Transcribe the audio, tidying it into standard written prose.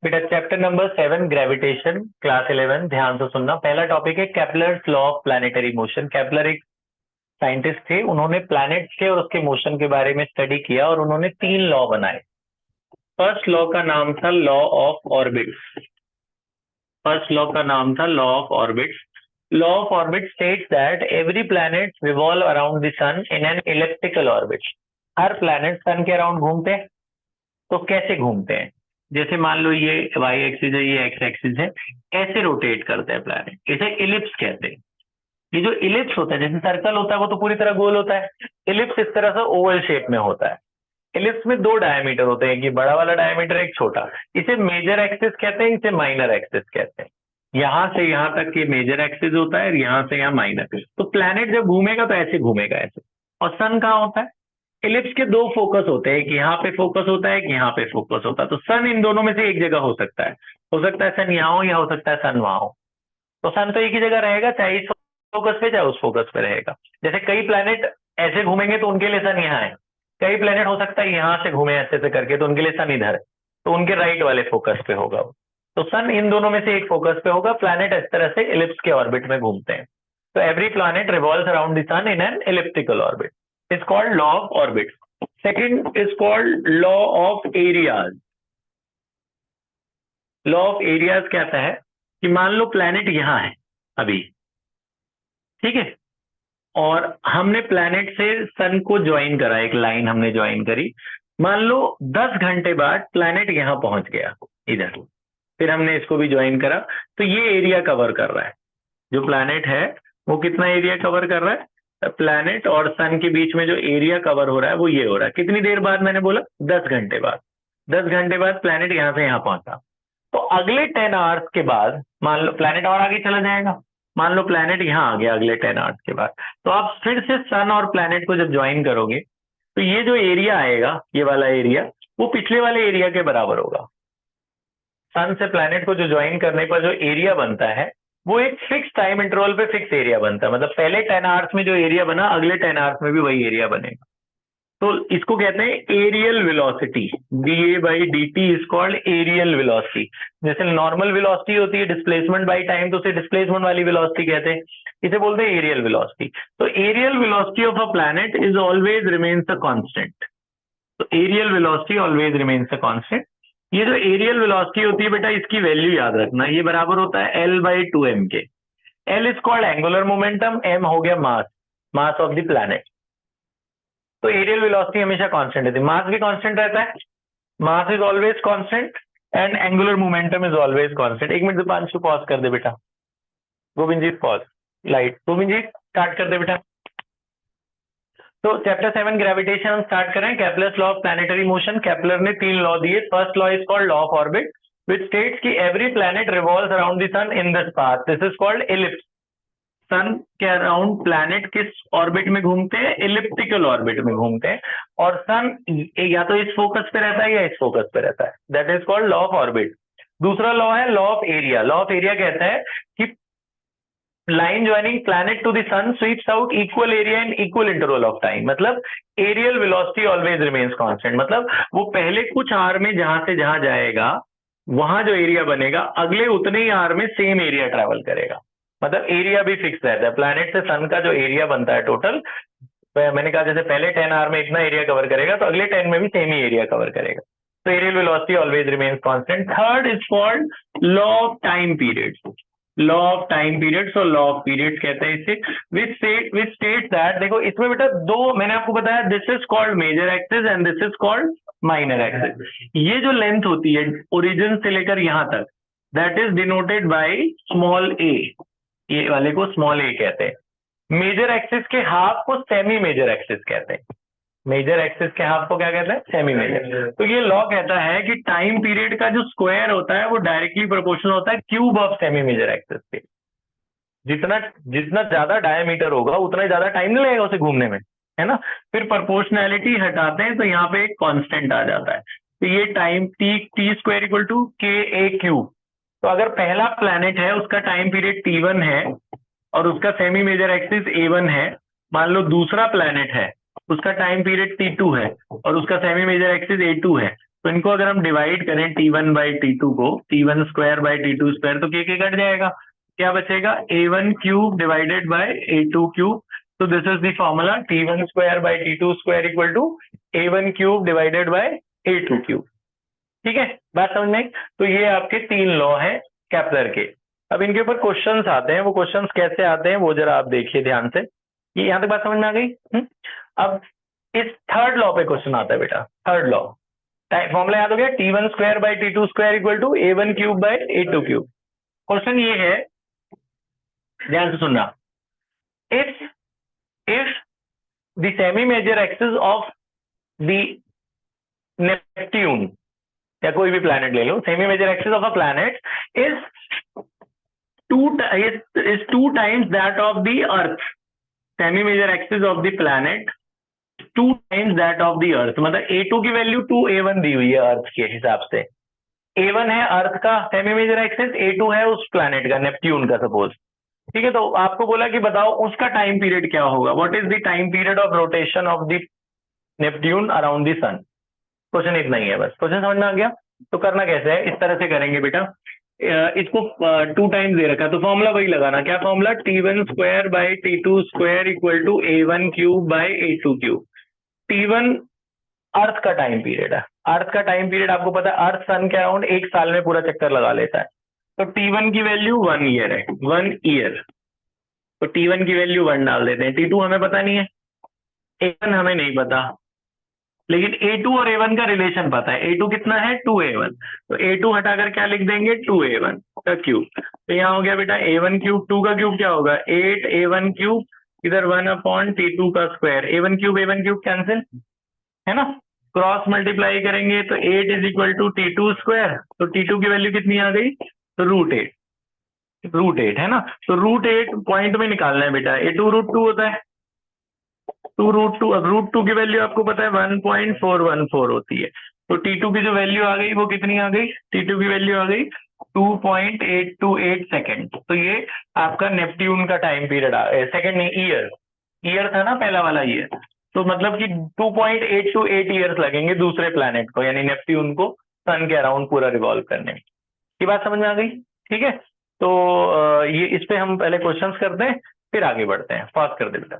बेटा chapter number 7 gravitation class 11 ध्यान से सुनना। पहला टॉपिक है Kepler's law of planetary motion. Kepler एक साइंटिस्ट थे, उन्होंने प्लैनेट्स के और उसके मोशन के बारे में स्टडी किया और उन्होंने 3 लॉ बनाए। फर्स्ट लॉ का नाम था law of orbits. First law का नाम था law of orbits. Law of orbit states that every planet revolve around the sun in an elliptical orbit. हर प्लैनेट सन के अराउंड घूमते हैं। तो कैसे घूमते हैं? जैसे मान लो ये वाई एक्सिस है, ये एक्स एक्सिस है, ऐसे रोटेट करते हैं प्लैनेट, इसे इलिप्स कहते हैं। ये जो इलिप्स होता है, जैसे सर्कल होता है वो तो पूरी तरह गोल होता है, इलिप्स इस तरह से ओवल शेप में होता है। इलिप्स में 2 डायमीटर होते हैं, एक ये बड़ा वाला डायमीटर, एक छोटा। इसे मेजर एक्सिस कहते हैं, इसे माइनर एक्सिस कहते हैं। यहां से यहां तक ये मेजर एक्सिस होता है और यहां से यहां माइनर। तो प्लैनेट जब घूमेगा तो ऐसे घूमेगा, ऐसे। और सन कहाँ होता है? इलिप्स के 2 फोकस होते हैं, एक यहाँ पे फोकस होता है, एक यहाँ पे फोकस होता है। तो सन इन दोनों में से एक जगह हो सकता है। हो सकता है सन यहाँ हो या हो सकता है सन वहां हो। तो सन तो एक ही जगह रहेगा, चाहे इस फोकस पे चाहे उस फोकस पे रहेगा। जैसे कई प्लैनेट ऐसे घूमेंगे तो उनके लिए सन यहाँ है, कई प्लैनेट हो सकता है यहाँ से घूमे ऐसे से करके, तो उनके लिए सन इधर है, तो उनके राइट वाले फोकस पे होगा वो। तो सन इन दोनों में से एक फोकस पे होगा। प्लैनेट इस तरह से इलिप्स के ऑर्बिट में घूमते हैं। तो every planet revolves around the sun in an elliptical orbit, is called law of orbit. Second is called law of areas. Law of areas कहता है कि मान लो प्लैनेट यहां है अभी, ठीक है, और हमने प्लैनेट से सन को ज्वाइन करा, एक लाइन हमने ज्वाइन करी। मान लो 10 घंटे बाद प्लैनेट यहां पहुंच गया इधर, फिर हमने इसको भी ज्वाइन करा, तो ये एरिया कवर कर रहा है। जो प्लैनेट है वो कितना एरिया कवर कर रहा है? प्लैनेट और सन के बीच में जो एरिया कवर हो रहा है वो ये हो रहा है। कितनी देर बाद? मैंने बोला 10 घंटे बाद। 10 घंटे बाद प्लैनेट यहां से यहां पहुंचा, तो अगले 10 आवर्स के बाद मान लो प्लैनेट और आगे चला जाएगा। मान लो प्लैनेट यहां आ गया अगले 10 आवर्स के बाद, तो आप फिर से सन और प्लैनेट को जब ज्वाइन करोगे तो ये जो एरिया आएगा, ये वाला एरिया, वो पिछले वाले एरिया के बराबर होगा। सन से प्लैनेट को जो ज्वाइन करने पर जो एरिया बनता है वो एक फिक्स टाइम इंटरवल पे फिक्स एरिया बनता है। मतलब पहले 10 आवर्स में जो एरिया बना, अगले 10 आवर्स में भी वही एरिया बनेगा। तो इसको कहते हैं areal velocity. da/dt is called areal velocity. जैसे नॉर्मल वेलोसिटी होती है डिस्प्लेसमेंट बाय टाइम, तो उसे डिस्प्लेसमेंट वाली वेलोसिटी कहते हैं, इसे बोलते हैं एरियल वेलोसिटी। तो areal velocity of a planet is always remains a constant. तो areal velocity always remains a constant. ये जो एरियल वेलोसिटी होती है बेटा, इसकी वैल्यू याद रखना, ये बराबर होता है L/2m के। L is called angular momentum, m हो गया मास, मास ऑफ द प्लैनेट। तो एरियल वेलोसिटी हमेशा कांस्टेंट रहती है, मास भी कांस्टेंट रहता है, mass is always constant and angular momentum is always constant. 1 minute Deepanshu pause कर दे बेटा। गोविंदजीत पॉज, लाइट। गोविंदजीत स्टार्ट कर दे बेटा। तो चैप्टर 7 ग्रेविटेशन हम स्टार्ट करें। Kepler's law of planetary motion. Kepler ने 3 लॉ दिए। First law is called law of orbit which states कि every planet revolves around the sun in this path, this is called ellipse. Sun के around planet किस orbit में घूमते हैं? Elliptical orbit में घूमते हैं। और सन या तो इस फोकस पे रहता है या इस फोकस पे रहता है, that is called law of orbit. दूसरा लॉ है law of area. Law of area कहता है कि line joining planet to the sun sweeps out equal area in equal interval of time. मतलब areal velocity always remains constant. मतलब वो पहले कुछ आर में जहां से जहां जाएगा, वहां जो एरिया बनेगा अगले उतने ही आर में सेम एरिया ट्रेवल करेगा। मतलब एरिया भी फिक्स रहता है। प्लैनेट से सन का जो एरिया बनता है टोटल, मैंने कहा जैसे पहले 10 आवर में इतना एरिया कवर करेगा, तो अगले 10 में भी सेम ही एरिया कवर करेगा। तो areal velocity always remains constant. Third is called law of time periods. Law of time periods और लॉ ऑफ पीरियड्स कहते हैं इसे। विच स्टेट दैट, देखो इसमें बेटा 2 मैंने आपको बताया, this is called major axis and this is called minor axis. ये जो लेंथ होती है ओरिजिन से लेकर यहां तक, that is denoted by small a। ये वाले को स्मॉल a कहते हैं। मेजर एक्सिस के हाफ को सेमी मेजर एक्सिस कहते हैं। मेजर एक्सिस के हाफ को क्या कहते हैं? Semi major. तो ये लॉ कहता है कि टाइम पीरियड का जो स्क्वायर होता है वो डायरेक्टली प्रोपोर्शनल होता है cube of semi major axis के। जितना जितना ज्यादा डायमीटर होगा उतना ज्यादा टाइम नहीं लगेगा उसे घूमने में, है ना। फिर प्रोपोर्शनैलिटी हटाते हैं तो यहाँ पे एक कांस्टेंट आ जाता है। तो ये time T square equal to K A cube. तो अगर पहला प्लैनेट है उसका टाइम पीरियड T1 है और उसका सेमी मेजर एक्सिस A1 है। मान लो दूसरा प्लैनेट है, उसका टाइम पीरियड T2 है और उसका सेमी मेजर एक्सिस A2 है। तो इनको अगर हम डिवाइड करें T1 बाई T2 को, T1 square by T2 square, तो के कट जाएगा, क्या बचेगा, A1 cube divided by A2 cube. तो this is the formula, T1 square by T2 square equal to A1 cube divided by A2 cube. ठीक है, बात समझ में आई? तो ये आपके 3 लॉ हैं केपलर के। अब इनके ऊपर क्वेश्चंस आते हैं, वो क्वेश्चंस कैसे आते हैं वो जरा आप देखिए ध्यान से। ये यहाँ तक बात समझ में आ गई? अब इस थर्ड लॉ पे क्वेश्चन आता है बेटा, थर्ड लॉ। फॉर्मूला याद हो गया, T1 square by T2 square equal to A1 cube by A2 cube. Question ये है, ध्यान से सुनना, if if the semi major axis of the Neptune, या कोई भी प्लैनेट ले लो, semi major axis of a planet is two times that of the earth. Semi major axis of the planet 2 times that of the earth, मतलब A2 की value 2A1 दी हुई है अर्थ के हिसाब से। A1 है अर्थ का सेमी मेजर एक्सिस, A2 है उस प्लैनेट का, नेपट्यून का सपोज। ठीक है, तो आपको बोला कि बताओ उसका टाइम पीरियड क्या होगा, what is the time period of rotation of the Neptune around the sun. Question इतना ही है बस। क्वेश्चन समझ में आ गया? तो करना कैसे है, इस तरह से करेंगे बेटा, इसको 2 टाइम्स दे रखा, तो फॉर्मूला वही लगाना। क्या formula, T1 square by T2 square equal to A1 cube by A2 cube. T1 earth का टाइम पीरियड है, अर्थ का टाइम पीरियड आपको पता है, अर्थ सन के अराउंड 1 साल में पूरा चक्कर लगा लेता है। तो T1 की वैल्यू 1 ईयर है, 1 ईयर। तो T1 की वैल्यू 1 डाल देते हैं। T2 हमें पता नहीं है, A1 हमें नहीं पता, लेकिन A2 और A1 का रिलेशन पता है। A2 कितना है, 2A1, तो A2 हटाकर क्या लिख देंगे, 2A1 का क्यूब। तो यहाँ हो गया बेटा A1 क्यूब, 2 का क्यूब क्या होगा, 8A1 क्यूब, इधर 1 अपॉन T2 का स्क्वायर। A1 क्यूब कैंसिल, है ना, क्रॉस मल्टीप्लाई करेंगे तो 8 is equal to T2 square. तो T2 की वैल्यू कितनी आ गई, तो √8 है ना। तो √8 पॉइंट में निकालना है बेटा, A2 √2 होता है, 2 √2। अब √2 की वैल्यू आपको पता है 1.414 होती है। तो T2 की जो वैल्यू आ गई वो कितनी आ गई, T2 की वैल्यू आ गई 2.828 सेकेंड। तो ये आपका नेपट्यून का टाइम पीरियड सेकेंड नहीं, ईयर था ना पहला वाला ईयर। तो मतलब कि 2.828 ईयर्स लगेंगे दूसरे प्लैनेट को, यानी नेपट्यून को सन के अराउंड पूरा रिवॉल्व करने में। ये बात समझ में आ गई? ठीक है, तो ये इस पे हम पहले क्वेश्चंस करते हैं, फिर आगे बढ़ते हैं। पास कर दे बेटा।